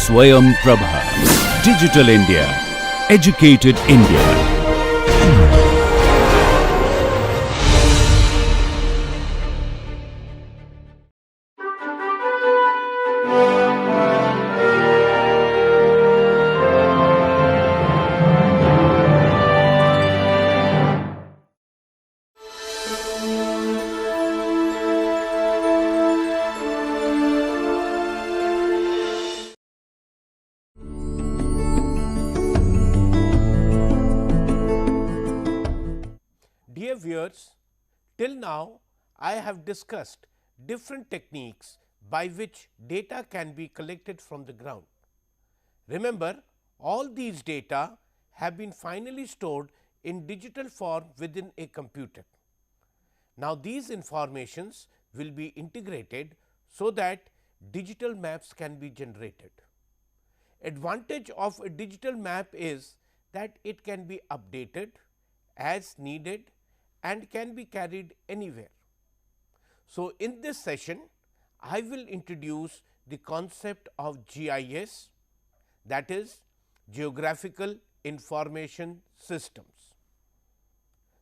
Swayam Prabha. Digital India. Educated India. Dear viewers, till now I have discussed different techniques by which data can be collected from the ground. Remember, all these data have been finally stored in digital form within a computer. Now, these informations will be integrated so that digital maps can be generated. Advantage of a digital map is that it can be updated as needed and can be carried anywhere. So, in this session, I will introduce the concept of GIS, that is Geographical Information Systems.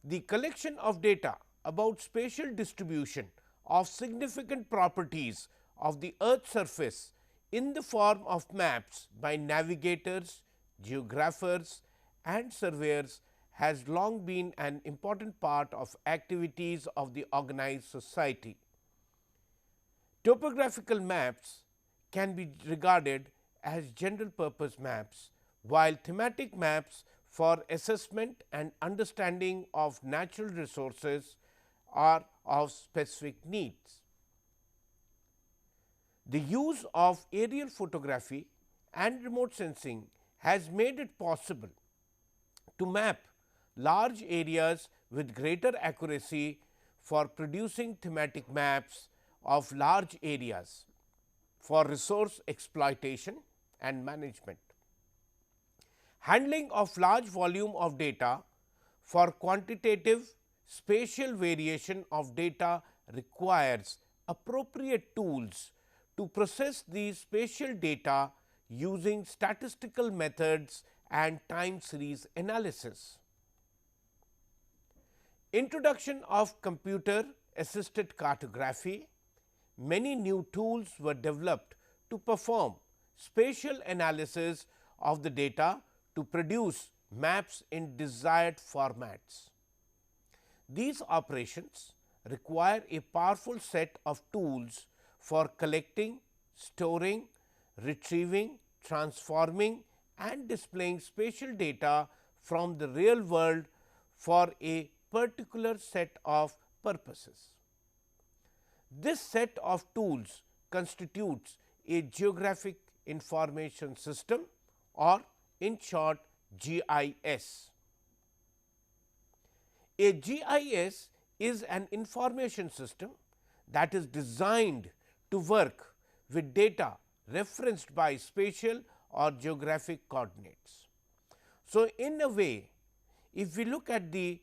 The collection of data about spatial distribution of significant properties of the earth's surface in the form of maps by navigators, geographers and surveyors has long been an important part of activities of the organized society. Topographical maps can be regarded as general purpose maps, while thematic maps for assessment and understanding of natural resources are of specific needs. The use of aerial photography and remote sensing has made it possible to map large areas with greater accuracy for producing thematic maps of large areas for resource exploitation and management. Handling of large volume of data for quantitative spatial variation of data requires appropriate tools to process these spatial data using statistical methods and time series analysis. Introduction of computer assisted cartography, many new tools were developed to perform spatial analysis of the data to produce maps in desired formats. These operations require a powerful set of tools for collecting, storing, retrieving, transforming and displaying spatial data from the real world for a particular set of purposes. This set of tools constitutes a geographic information system, or in short GIS. A GIS is an information system that is designed to work with data referenced by spatial or geographic coordinates. So, in a way, if we look at the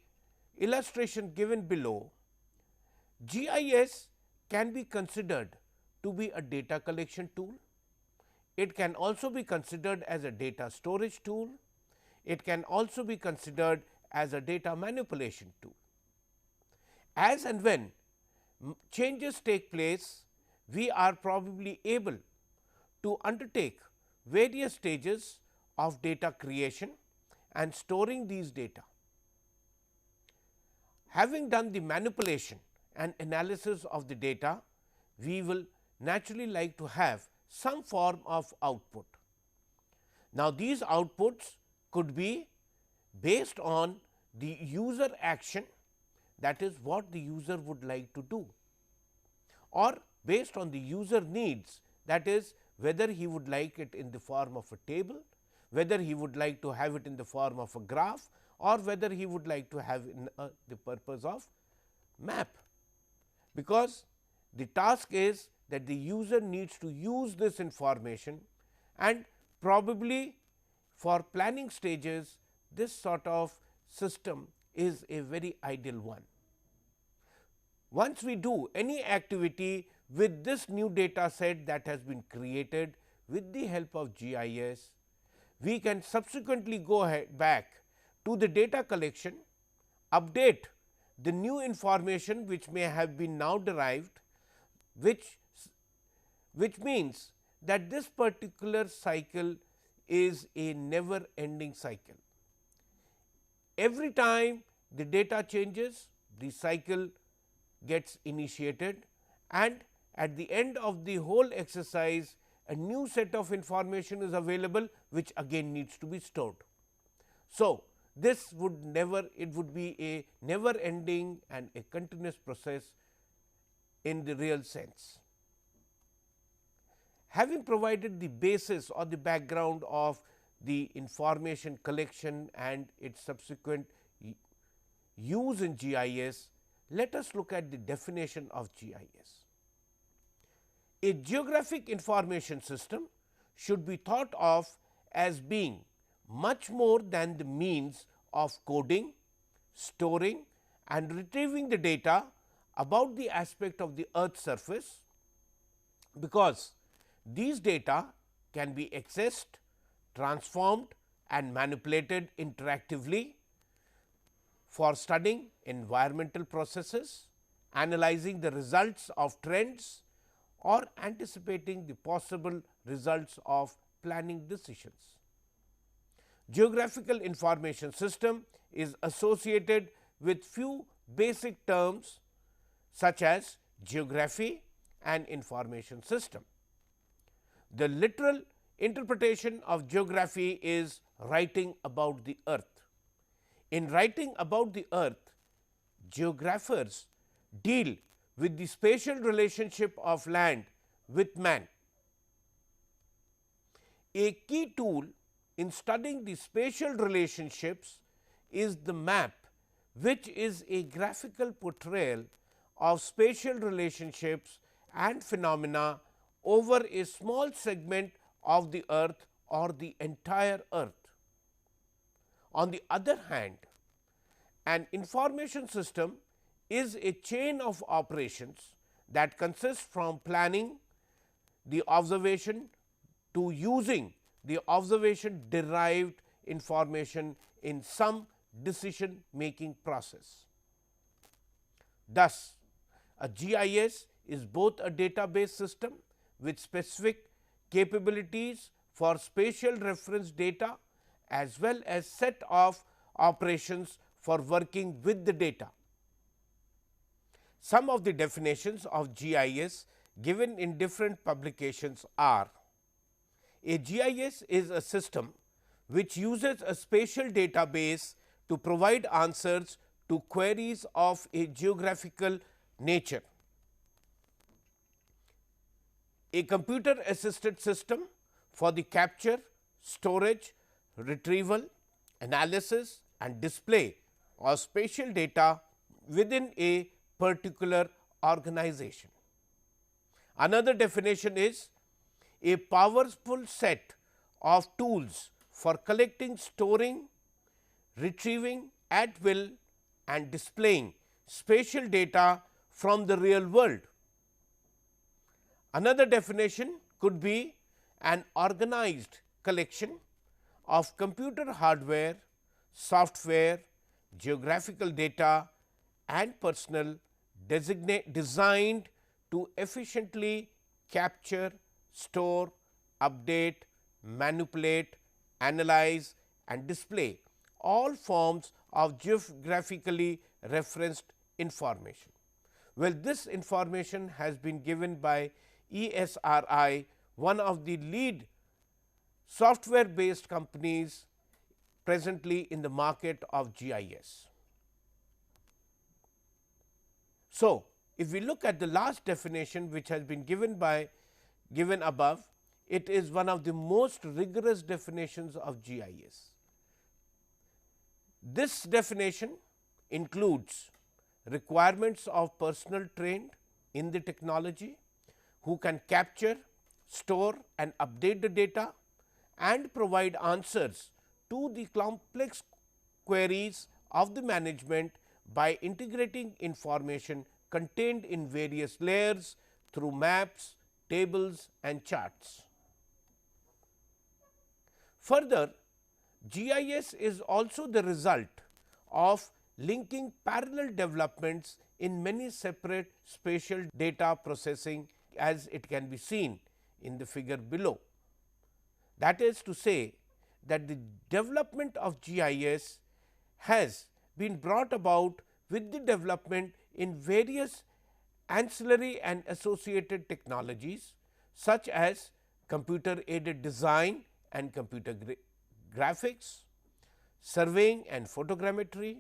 illustration given below, GIS can be considered to be a data collection tool. It can also be considered as a data storage tool. It can also be considered as a data manipulation tool. As and when changes take place, we are probably able to undertake various stages of data creation and storing these data. Having done the manipulation and analysis of the data, we will naturally like to have some form of output. Now, these outputs could be based on the user action, that is what the user would like to do, or based on the user needs, that is whether he would like it in the form of a table, whether he would like to have it in the form of a graph, or whether he would like to have in the purpose of map. Because the task is that the user needs to use this information, and probably for planning stages this sort of system is a very ideal one. Once we do any activity with this new data set that has been created, with the help of GIS, we can subsequently go back to the data collection, update the new information which may have been now derived, which means that this particular cycle is a never ending cycle. Every time the data changes, the cycle gets initiated, and at the end of the whole exercise a new set of information is available, which again needs to be stored. So, this would never, it would be a never ending and a continuous process in the real sense. Having provided the basis or the background of the information collection and its subsequent use in GIS, let us look at the definition of GIS. A geographic information system should be thought of as being much more than the means of coding, storing and retrieving the data about the aspect of the earth's surface, because these data can be accessed, transformed and manipulated interactively for studying environmental processes, analyzing the results of trends or anticipating the possible results of planning decisions. Geographical information system is associated with few basic terms such as geography and information system. The literal interpretation of geography is writing about the earth. In writing about the earth, geographers deal with the spatial relationship of land with man. A key tool in studying the spatial relationships is the map, which is a graphical portrayal of spatial relationships and phenomena over a small segment of the earth or the entire earth. On the other hand, an information system is a chain of operations that consists from planning the observation to using the observation derived information in some decision making process. Thus, a GIS is both a database system with specific capabilities for spatial reference data as well as set of operations for working with the data. Some of the definitions of GIS given in different publications are: a GIS is a system which uses a spatial database to provide answers to queries of a geographical nature. A computer assisted system for the capture, storage, retrieval, analysis and display of spatial data within a particular organization. Another definition is a powerful set of tools for collecting, storing, retrieving at will and displaying spatial data from the real world. Another definition could be an organized collection of computer hardware, software, geographical data and personnel designed to efficiently capture, store, update, manipulate, analyze and display all forms of geographically referenced information. Well, this information has been given by ESRI, one of the lead software based companies presently in the market of GIS. So, if we look at the last definition which has been given above, it is one of the most rigorous definitions of GIS. This definition includes requirements of personnel trained in the technology who can capture, store and update the data and provide answers to the complex queries of the management by integrating information contained in various layers through maps, tables and charts. Further, GIS is also the result of linking parallel developments in many separate spatial data processing, as it can be seen in the figure below. That is to say that the development of GIS has been brought about with the development in various ancillary and associated technologies such as computer aided design and computer graphics, surveying and photogrammetry,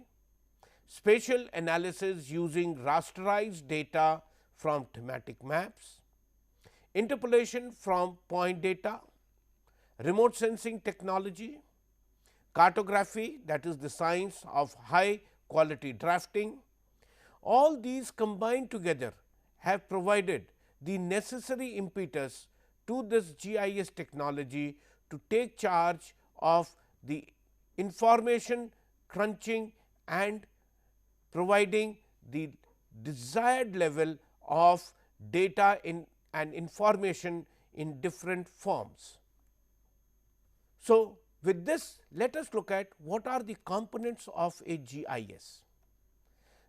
spatial analysis using rasterized data from thematic maps, interpolation from point data, remote sensing technology, cartography, that is the science of high quality drafting. All these combined together have provided the necessary impetus to this GIS technology to take charge of the information crunching and providing the desired level of data in and information in different forms. So, with this, let us look at what are the components of a GIS.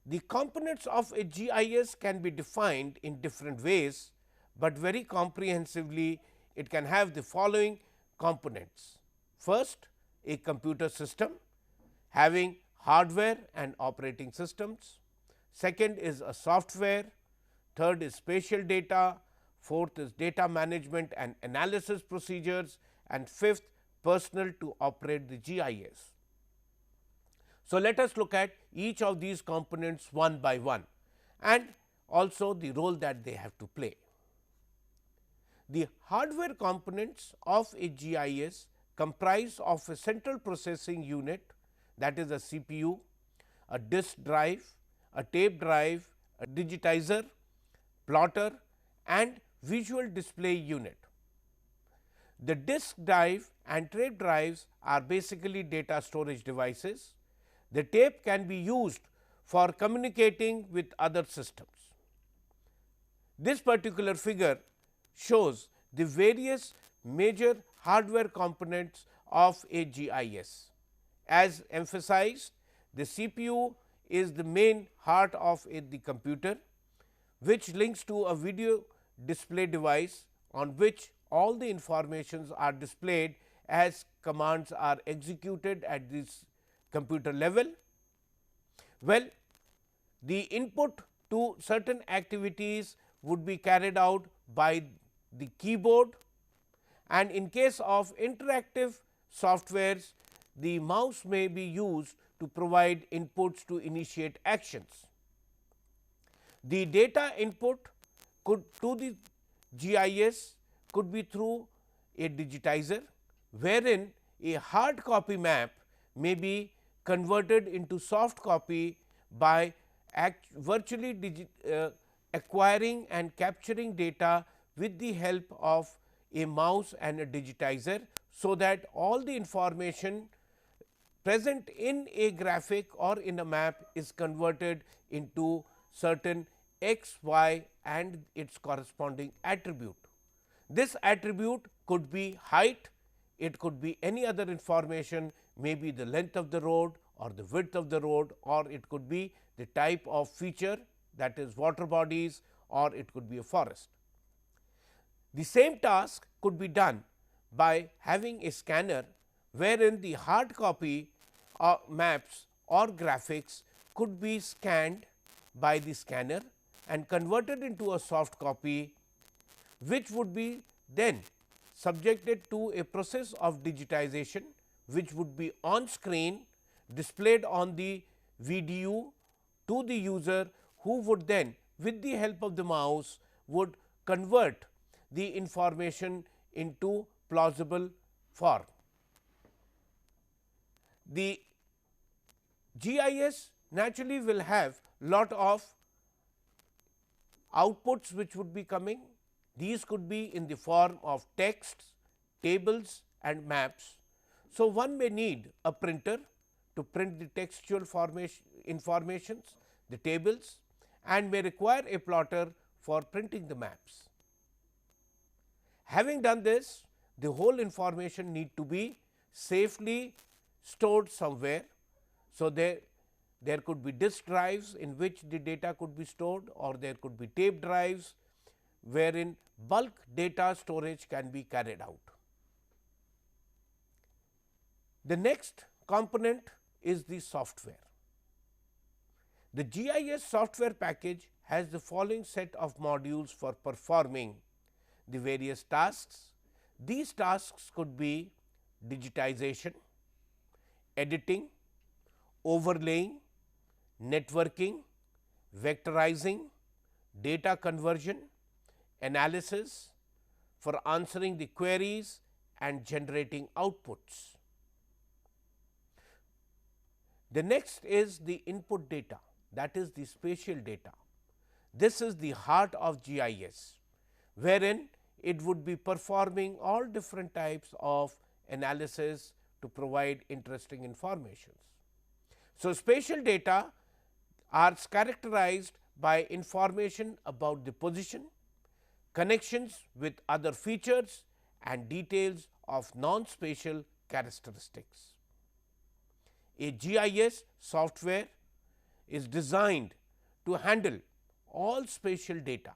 The components of a GIS can be defined in different ways, but very comprehensively it can have the following components. First, a computer system having hardware and operating systems. Second is a software. Third is spatial data. Fourth is data management and analysis procedures, and fifth, personnel to operate the GIS. So, let us look at each of these components one by one and also the role that they have to play. The hardware components of a GIS comprise of a central processing unit, that is a CPU, a disk drive, a tape drive, a digitizer, plotter and visual display unit. The disk drive and tape drives are basically data storage devices. The tape can be used for communicating with other systems. This particular figure shows the various major hardware components of a GIS. As emphasized, the CPU is the main heart of the computer, which links to a video display device on which all the informations are displayed as commands are executed at this computer level. Well, the input to certain activities would be carried out by the keyboard, and in case of interactive softwares, the mouse may be used to provide inputs to initiate actions. The data input to the GIS could be through a digitizer, wherein a hard copy map may be converted into soft copy by virtually acquiring and capturing data with the help of a mouse and a digitizer, so that all the information present in a graphic or in a map is converted into certain x, y and its corresponding attribute. This attribute could be height, it could be any other information, maybe the length of the road or the width of the road, or it could be the type of feature, that is water bodies, or it could be a forest. The same task could be done by having a scanner, wherein the hard copy maps or graphics could be scanned by the scanner and converted into a soft copy, which would be then subjected to a process of digitization, which would be on screen displayed on the VDU to the user, who would then with the help of the mouse would convert the information into plausible form. The GIS naturally will have lot of outputs which would be coming. These could be in the form of texts, tables and maps. So, one may need a printer to print the textual informations, the tables, and may require a plotter for printing the maps. Having done this, the whole information need to be safely stored somewhere. So, there could be disk drives in which the data could be stored, or there could be tape drives wherein bulk data storage can be carried out. The next component is the software. The GIS software package has the following set of modules for performing the various tasks. These tasks could be digitization, editing, overlaying, networking, vectorizing, data conversion, analysis for answering the queries and generating outputs. The next is the input data, that is the spatial data. This is the heart of GIS, wherein it would be performing all different types of analysis to provide interesting informations. So, spatial data are characterized by information about the position, connections with other features and details of non-spatial characteristics. A GIS software is designed to handle all spatial data.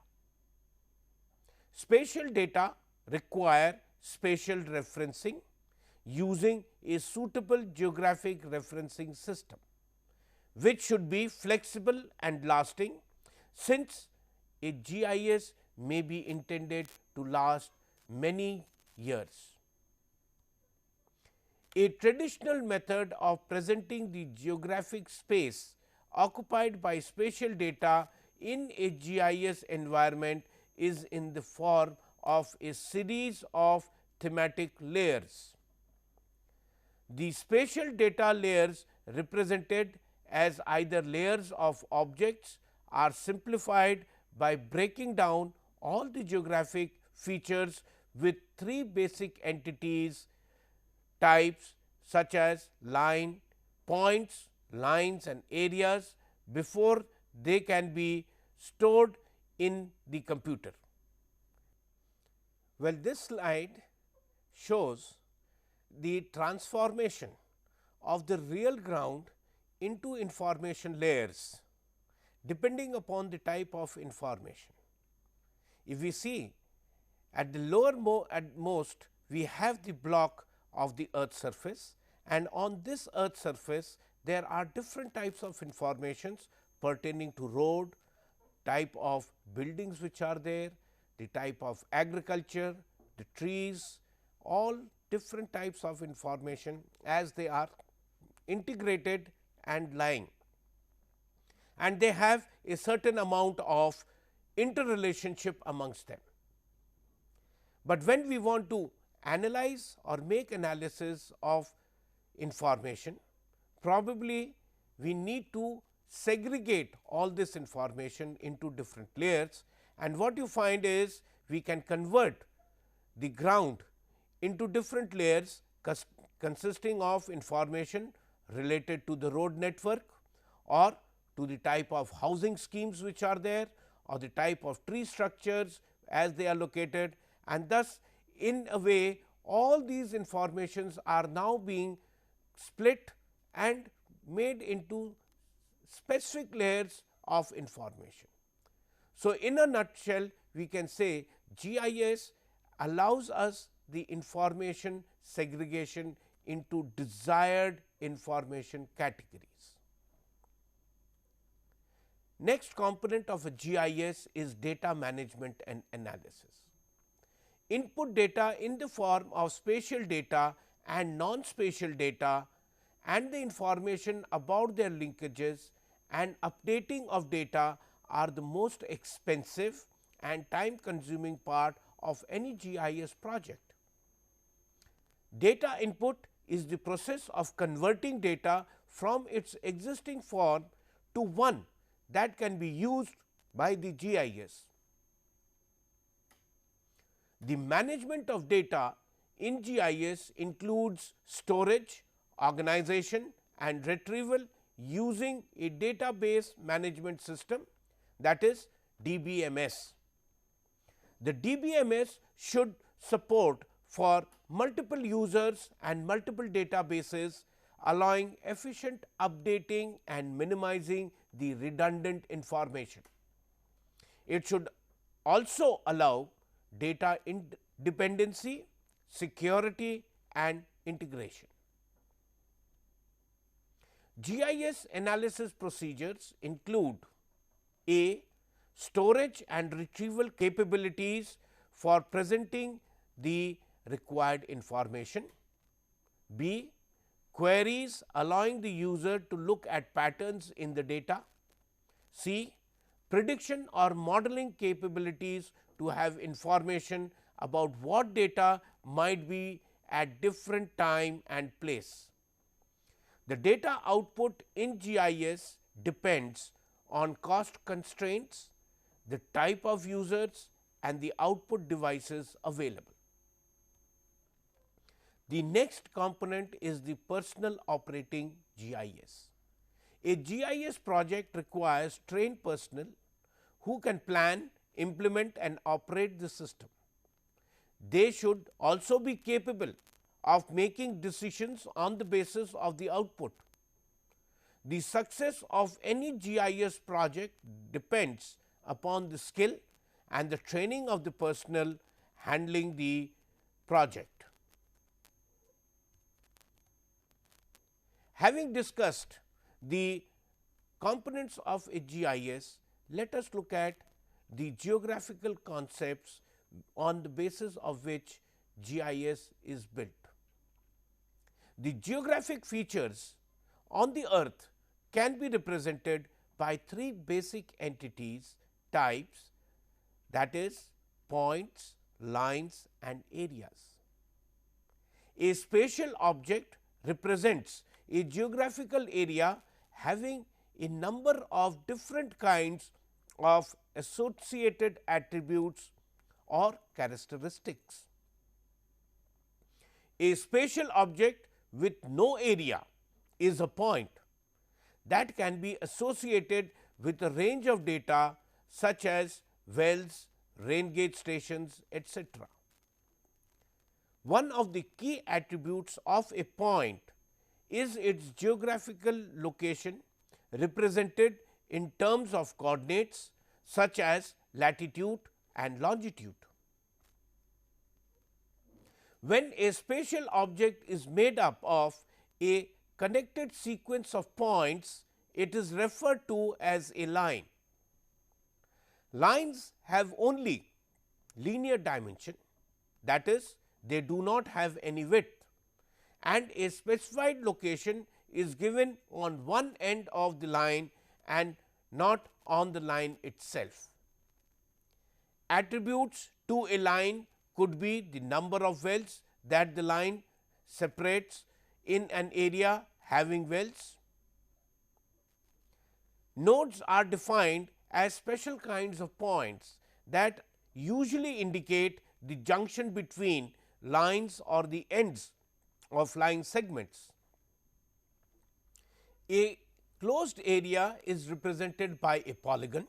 Spatial data require spatial referencing using a suitable geographic referencing system, which should be flexible and lasting, since a GIS may be intended to last many years. A traditional method of presenting the geographic space occupied by spatial data in a GIS environment is in the form of a series of thematic layers. The spatial data layers represented as either layers of objects are simplified by breaking down all the geographic features with three basic entities types such as line, points, lines and areas before they can be stored in the computer. Well, this slide shows the transformation of the real ground into information layers depending upon the type of information. If we see at the lowermost, we have the block of the earth surface, and on this earth surface there are different types of informations pertaining to road, type of buildings which are there, the type of agriculture, the trees, all different types of information as they are integrated and lying, and they have a certain amount of interrelationship amongst them. But when we want to analyze or make analysis of information, probably we need to segregate all this information into different layers, and what you find is we can convert the ground into different layers consisting of information related to the road network or to the type of housing schemes which are there, or the type of tree structures as they are located, and thus in a way all these informations are now being split and made into specific layers of information. So, in a nutshell, we can say GIS allows us the information segregation into desired information categories. Next component of a GIS is data management and analysis. Input data in the form of spatial data and non-spatial data and the information about their linkages and updating of data are the most expensive and time consuming part of any GIS project. Data input is the process of converting data from its existing form to one that can be used by the GIS. The management of data in GIS includes storage, organization and retrieval using a database management system, that is DBMS. The DBMS should support for multiple users and multiple databases, allowing efficient updating and minimizing the redundant information. It should also allow data dependency, security and integration. GIS analysis procedures include: A. Storage and retrieval capabilities for presenting the required information. B. Queries allowing the user to look at patterns in the data. C. Prediction or modeling capabilities to have information about what data might be at different time and place. The data output in GIS depends on cost constraints, the type of users and the output devices available. The next component is the personal operating GIS. A GIS project requires trained personnel who can plan, implement and operate the system. They should also be capable of making decisions on the basis of the output. The success of any GIS project depends upon the skill and the training of the personnel handling the project. Having discussed the components of a GIS, let us look at the geographical concepts on the basis of which GIS is built. The geographic features on the earth can be represented by three basic entities types, that is points, lines and areas. A spatial object represents a geographical area having a number of different kinds of associated attributes or characteristics. A spatial object with no area is a point that can be associated with a range of data such as wells, rain gauge stations, etc. One of the key attributes of a point is its geographical location represented in terms of coordinates such as latitude and longitude. When a spatial object is made up of a connected sequence of points, it is referred to as a line. Lines have only linear dimension, that is, they do not have any width, and a specified location is given on one end of the line and not on the line itself. Attributes to a line could be the number of wells that the line separates in an area having wells. Nodes are defined as special kinds of points that usually indicate the junction between lines or the ends of line segments. A closed area is represented by a polygon.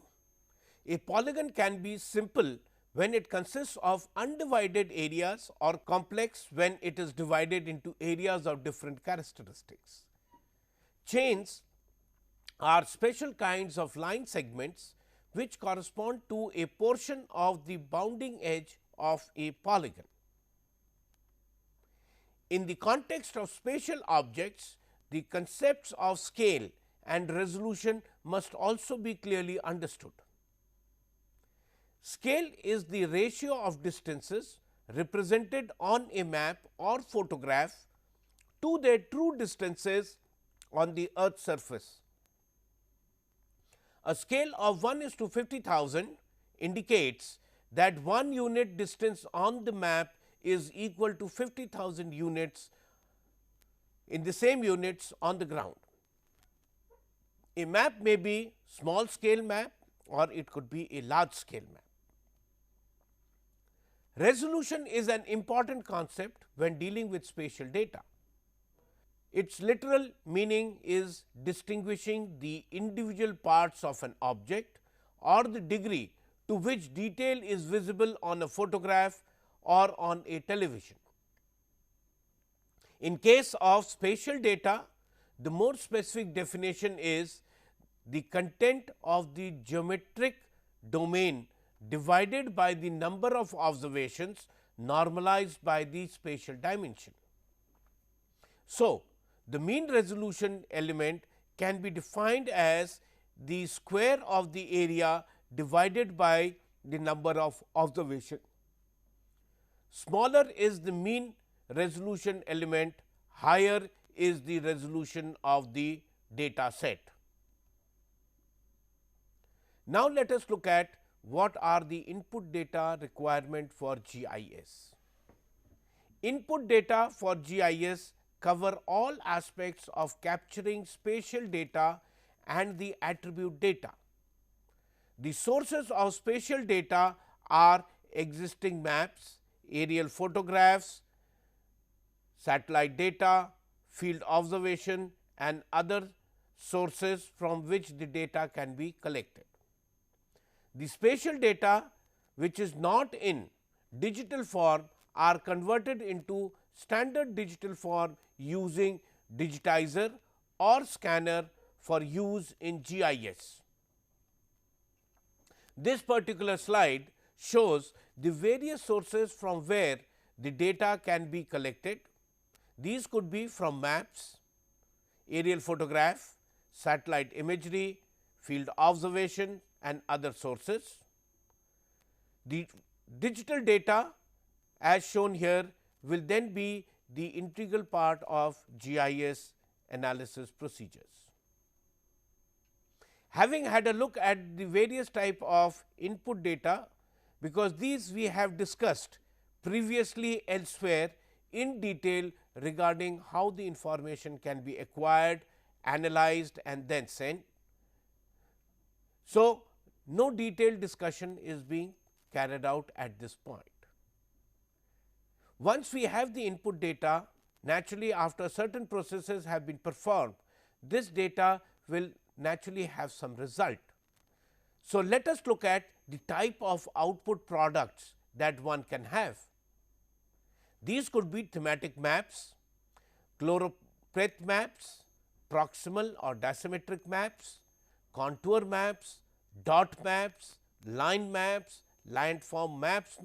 A polygon can be simple when it consists of undivided areas or complex when it is divided into areas of different characteristics. Chains are special kinds of line segments which correspond to a portion of the bounding edge of a polygon. In the context of spatial objects, the concepts of scale and resolution must also be clearly understood. Scale is the ratio of distances represented on a map or photograph to their true distances on the earth's surface. A scale of 1:50,000 indicates that 1 unit distance on the map is equal to 50,000 units in the same units on the ground. A map may be small scale map or it could be a large scale map. Resolution is an important concept when dealing with spatial data. Its literal meaning is distinguishing the individual parts of an object or the degree to which detail is visible on a photograph or on a television. In case of spatial data, the more specific definition is the content of the geometric domain divided by the number of observations normalized by the spatial dimension. So, the mean resolution element can be defined as the square of the area divided by the number of observations. Smaller is the mean resolution element, higher is the resolution of the data set. Now, let us look at what are the input data requirement for GIS. Input data for GIS cover all aspects of capturing spatial data and the attribute data. The sources of spatial data are existing maps, aerial photographs, satellite data, field observation and other sources from which the data can be collected. The spatial data which is not in digital form are converted into standard digital form using digitizer or scanner for use in GIS. This particular slide shows the various sources from where the data can be collected. These could be from maps, aerial photograph, satellite imagery, field observation and other sources. The digital data as shown here will then be the integral part of GIS analysis procedures. Having had a look at the various type of input data, because these we have discussed previously elsewhere in detail regarding how the information can be acquired, analyzed and then sent. So, no detailed discussion is being carried out at this point. Once we have the input data, naturally after certain processes have been performed, this data will naturally have some result. So, let us look at the type of output products that one can have. These could be thematic maps, choropleth maps, proximal or dismetric maps, contour maps, dot maps, line maps, landform maps,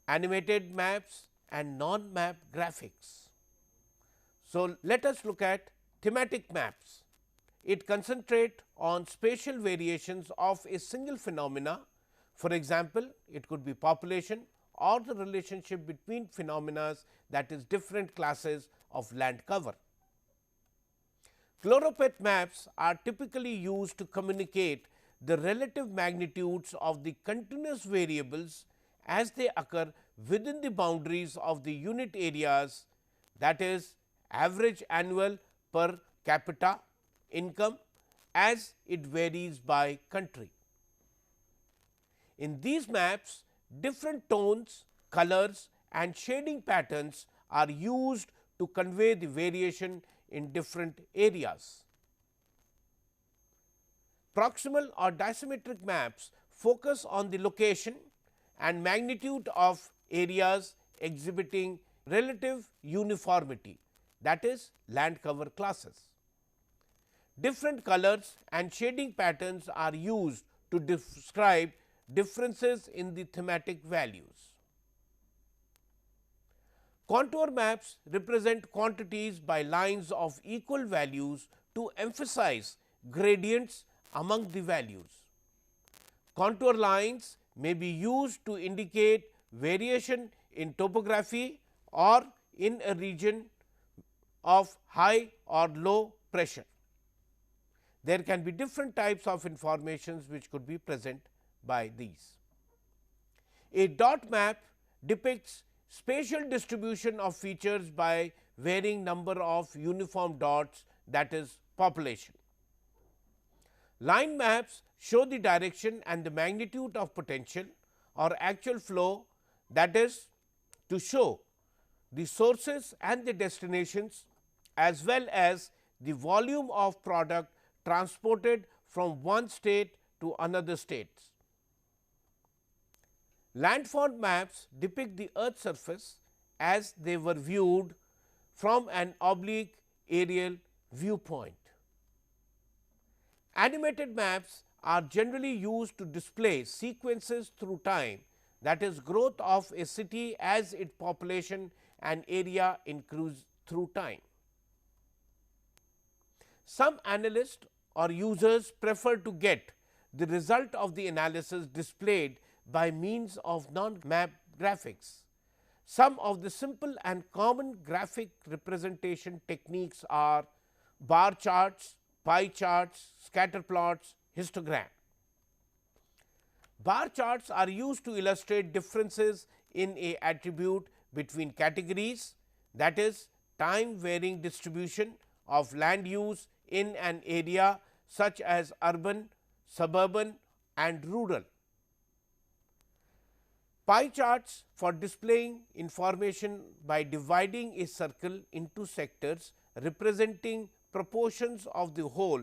animated maps and non-map graphics. So, let us look at thematic maps. It concentrate on spatial variations of a single phenomena. For example, it could be population or the relationship between phenomena, that is different classes of land cover. Choropleth maps are typically used to communicate the relative magnitudes of the continuous variables as they occur within the boundaries of the unit areas, that is average annual per capita income as it varies by country. In these maps, different tones, colors and shading patterns are used to convey the variation in different areas. Proximal or dismetric maps focus on the location and magnitude of areas exhibiting relative uniformity, that is land cover classes. Different colors and shading patterns are used to describe differences in the thematic values. Contour maps represent quantities by lines of equal values to emphasize gradients among the values. Contour lines may be used to indicate variation in topography or in a region of high or low pressure. There can be different types of informations which could be present by these. A dot map depicts spatial distribution of features by varying number of uniform dots, that is population. Line maps show the direction and the magnitude of potential or actual flow, that is to show the sources and the destinations as well as the volume of product transported from one state to another state. Landform maps depict the earth surface as they were viewed from an oblique aerial viewpoint. Animated maps are generally used to display sequences through time, that is, growth of a city as its population and area increase through time. Some analysts or users prefer to get the result of the analysis displayed by means of non-map graphics. Some of the simple and common graphic representation techniques are bar charts, pie charts, scatter plots, histogram. Bar charts are used to illustrate differences in a attribute between categories, that is, time varying distribution of land use in an area such as urban, suburban and rural. Pie charts for displaying information by dividing a circle into sectors representing proportions of the whole,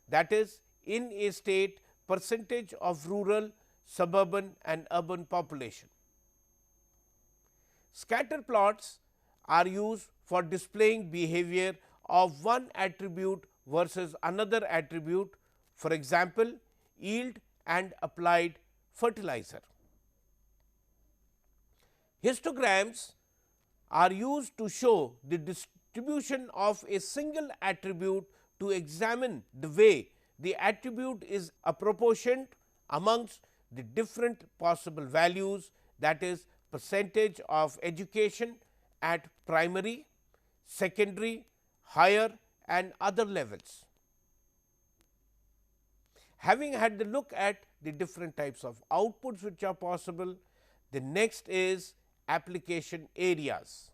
that is, in a state percentage of rural, suburban and urban population. Scatter plots are used for displaying behavior of one attribute versus another attribute, for example, yield and applied fertilizer. Histograms are used to show the distribution of a single attribute to examine the way the attribute is apportioned amongst the different possible values, that is, percentage of education at primary, secondary, higher and other levels. Having had the look at the different types of outputs which are possible, the next is application areas.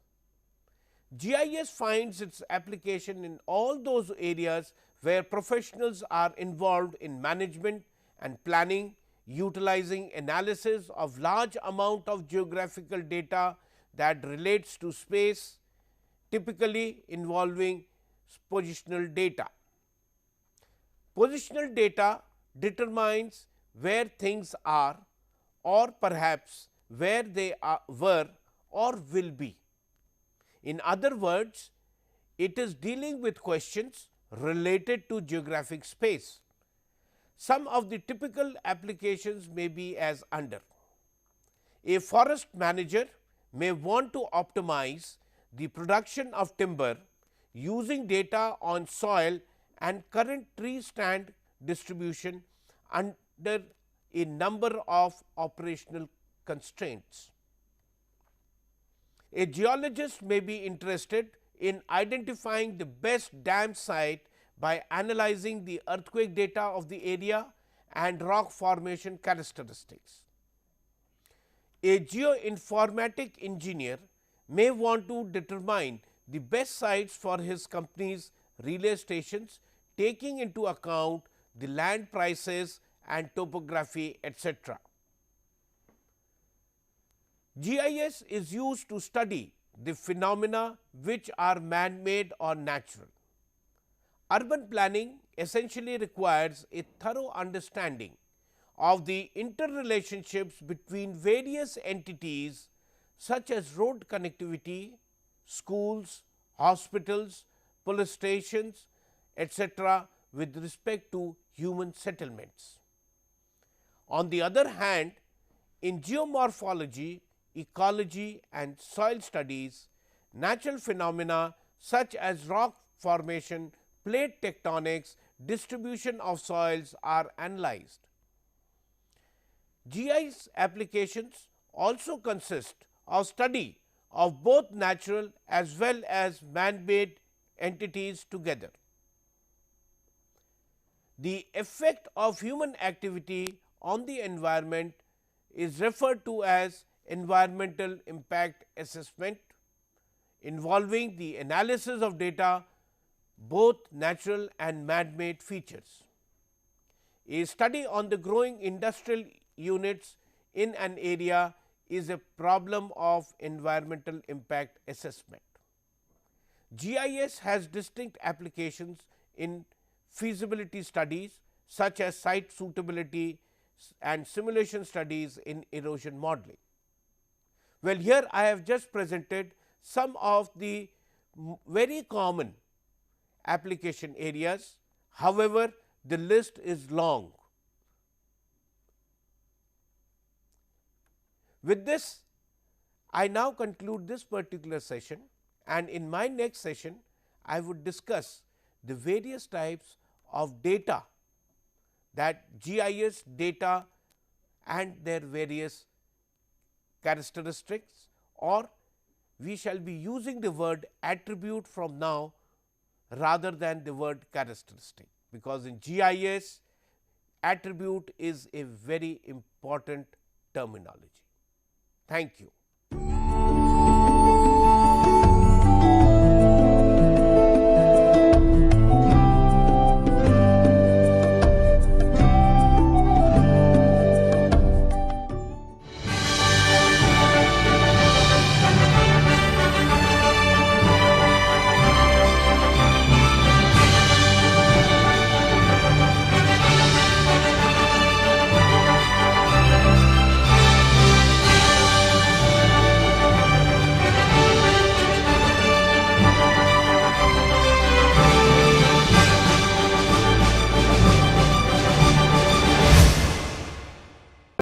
GIS finds its application in all those areas where professionals are involved in management and planning, utilizing analysis of large amount of geographical data that relates to space, typically involving positional data. Positional data determines where things are, or perhaps where they were or will be. In other words, it is dealing with questions related to geographic space. Some of the typical applications may be as under. A forest manager may want to optimize the production of timber using data on soil and current tree stand distribution under a number of operational constraints. A geologist may be interested in identifying the best dam site by analyzing the earthquake data of the area and rock formation characteristics. A geoinformatic engineer may want to determine the best sites for his company's relay stations, taking into account the land prices and topography, etc. GIS is used to study the phenomena which are man-made or natural. Urban planning essentially requires a thorough understanding of the interrelationships between various entities such as road connectivity, schools, hospitals, police stations, etc., with respect to human settlements. On the other hand, in geomorphology, ecology and soil studies, natural phenomena such as rock formation, plate tectonics, distribution of soils are analyzed. GIS applications also consist of study of both natural as well as man-made entities together. The effect of human activity on the environment is referred to as environmental impact assessment, involving the analysis of data, both natural and man-made features. A study on the growing industrial units in an area is a problem of environmental impact assessment. GIS has distinct applications in feasibility studies such as site suitability and simulation studies in erosion modeling. Well, here I have just presented some of the very common application areas. However, the list is long. With this, I now conclude this particular session, and in my next session, I would discuss the various types of data, that GIS data and their various characteristics, or we shall be using the word attribute from now rather than the word characteristic, because in GIS attribute is a very important terminology. Thank you.